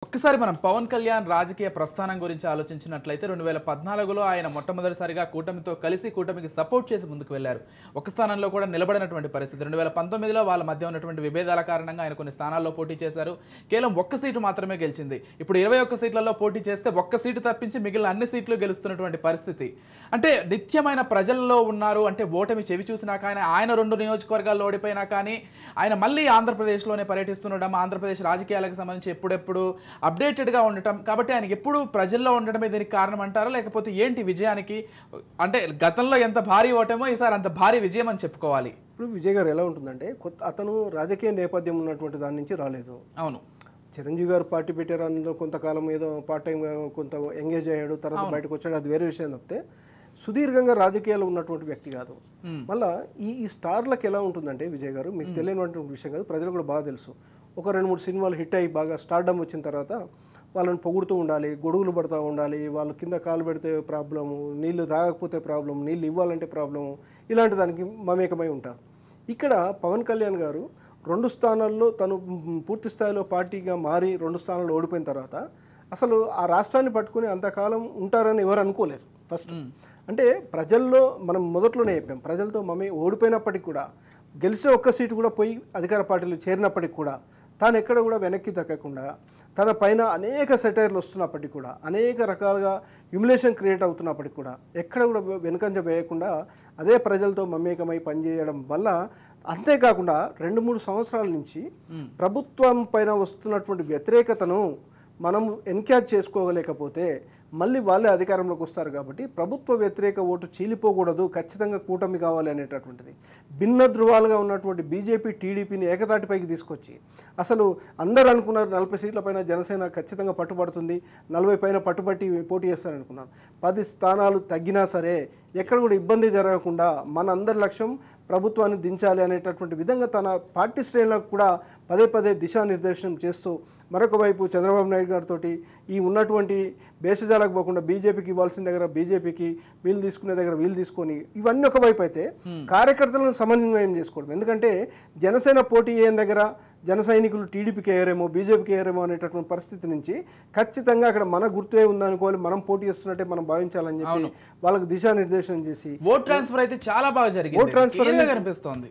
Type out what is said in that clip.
ఒక్కసారి మనం పవన్ కళ్యాణ్ రాజకీయ ప్రస్థానం గురించి ఆలోచించినట్లయితే 2014లో ఆయన మొట్టమొదటిసారిగా కూటమితో కలిసి కూటమికి సపోర్ట్ చేసి ముందుకు వెళ్లారు. ఒక స్థానంలో కూడా నిలబడినటువంటి పరిస్థితి. 2019లో వాళ్ళ మధ్య ఉన్నటువంటి విభేదాల కారణంగా ఆయన కొన్ని స్థానాల్లో పోటీ చేశారు. కేవలం ఒక్క సీటు మాత్రమే గెలిచింది. ఇప్పుడు 21 సీట్లలో పోటీ చేస్తే ఒక్క సీటు తప్పించి మిగిలిన అన్ని సీట్లు గెలుస్తున్నటువంటి పరిస్థితి. అంటే నిత్యమైన ప్రజల్లో ఉన్నారు. అంటే ఓటమి చెవి చూసినాక ఆయన 2 నియోజకవర్గాల్లో ఓడిపోయినా కానీ ఆయన మళ్ళీ ఆంధ్రప్రదేశ్లోనే పర్యటిస్తుండడం, ఆంధ్రప్రదేశ్ రాజకీయాలకు సంబంధించి ఎప్పుడెప్పుడు అప్డేటెడ్గా ఉండటం. కాబట్టి ఆయన ఎప్పుడు ప్రజల్లో ఉండడమే దీనికి కారణం అంటారా, లేకపోతే ఏంటి విజయానికి? అంటే గతంలో ఎంత భారీ ఓటమో ఈసారి అంత భారీ విజయం అని చెప్పుకోవాలి. ఇప్పుడు విజయ్ గారు ఎలా ఉంటుందంటే అతను రాజకీయ నేపథ్యం ఉన్నటువంటి దాని నుంచి రాలేదు. అవును, చిరంజీవి గారు పార్టీ పెట్టారు, అందులో కొంతకాలం ఏదో పార్ట్ టైం కొంత ఎంగేజ్ అయ్యాడు, తర్వాత బయటకు వచ్చాడు, అది వేరే విషయం తప్పితే సుదీర్ఘంగా రాజకీయాలు ఉన్నటువంటి వ్యక్తి కాదు. మళ్ళీ ఈ స్టార్లకు ఎలా ఉంటుందంటే విజయ్ గారు, మీకు తెలియనటువంటి విషయం కాదు, ప్రజలు కూడా బాగా తెలుసు. ఒక 2-3 సినిమాలు హిట్ అయ్యి బాగా స్టార్డమ్ వచ్చిన తర్వాత వాళ్ళని పొగుడుతూ ఉండాలి, గొడుగులు పడుతూ ఉండాలి, వాళ్ళు కింద కాలు పెడితే ప్రాబ్లము, నీళ్లు తాగకపోతే ప్రాబ్లం, నీళ్ళు ఇవ్వాలంటే ప్రాబ్లము, ఇలాంటి దానికి మమేకమై ఉంటారు. ఇక్కడ పవన్ కళ్యాణ్ గారు 2 స్థానాల్లో తను పూర్తి స్థాయిలో పార్టీగా మారి 2 స్థానాల్లో ఓడిపోయిన తర్వాత అసలు ఆ రాష్ట్రాన్ని పట్టుకుని అంతకాలం ఉంటారని ఎవరు అనుకోలేరు. ఫస్ట్ అంటే ప్రజల్లో మనం మొదట్లోనే చెప్పాం, ప్రజలతో ఓడిపోయినప్పటికి కూడా గెలిచిన ఒక్క సీటు కూడా పోయి అధికార పార్టీలు చేరినప్పటికి కూడా తాను ఎక్కడ కూడా వెనక్కి తగ్గకుండా, తన పైన అనేక సెటైర్లు వస్తున్నప్పటికీ కూడా, అనేక రకాలుగా హ్యూమిలేషన్ క్రియేట్ అవుతున్నప్పటికి కూడా ఎక్కడ కూడా వెనుకంజ వేయకుండా అదే ప్రజలతో మమేకమై పనిచేయడం వల్ల, అంతేకాకుండా 2-3 సంవత్సరాల నుంచి ప్రభుత్వం పైన వస్తున్నటువంటి వ్యతిరేకతను మనం ఎన్క్యాచ్ చేసుకోలేకపోతే మళ్ళీ వాళ్ళే అధికారంలోకి వస్తారు. కాబట్టి ప్రభుత్వ వ్యతిరేక ఓటు చీలిపోకూడదు, ఖచ్చితంగా కూటమి కావాలి అనేటటువంటిది భిన్న ధృవాలుగా ఉన్నటువంటి బీజేపీ టీడీపీని ఏకతాటిపైకి తీసుకొచ్చి, అసలు అందరూ అనుకున్నారు 40 సీట్ల పైన జనసేన ఖచ్చితంగా పట్టుబడుతుంది, 40 పైన పట్టుబట్టి పోటీ చేస్తారనుకున్నారు. 10 స్థానాలు తగ్గినా సరే ఎక్కడ కూడా ఇబ్బంది జరగకుండా మనందరి లక్ష్యం ప్రభుత్వాన్ని దించాలి అనేటటువంటి విధంగా తన పార్టీ శ్రేణులకు కూడా పదే దిశానిర్దేశనం చేస్తూ, మరొక వైపు చంద్రబాబు నాయుడు గారితో ఈ ఉన్నటువంటి భేషజాలకు పోకుండా బీజేపీకి ఇవ్వాల్సిన దగ్గర బీజేపీకి, వీళ్ళు తీసుకునే దగ్గర వీళ్ళు తీసుకొని, ఇవన్నీ ఒకవైపు అయితే కార్యకర్తలను సమన్వయం చేసుకోవడం. ఎందుకంటే జనసేన పోటీ అయిన దగ్గర జన సైనికులు టీడీపీకి వేయరేమో, బీజేపీకి వేయరేమో అనేటటువంటి పరిస్థితి నుంచి ఖచ్చితంగా అక్కడ మన గుర్తే ఉందనుకోవాలి, మనం పోటీ చేస్తున్నట్టే మనం భావించాలని చెప్పి వాళ్ళకు దిశానిర్దేశనం చేసి ఓట్ ట్రాన్స్ఫర్ అయితే చాలా బాగా జరిగింది. ఓట్ ట్రాన్స్ఫర్ కనిపిస్తోంది.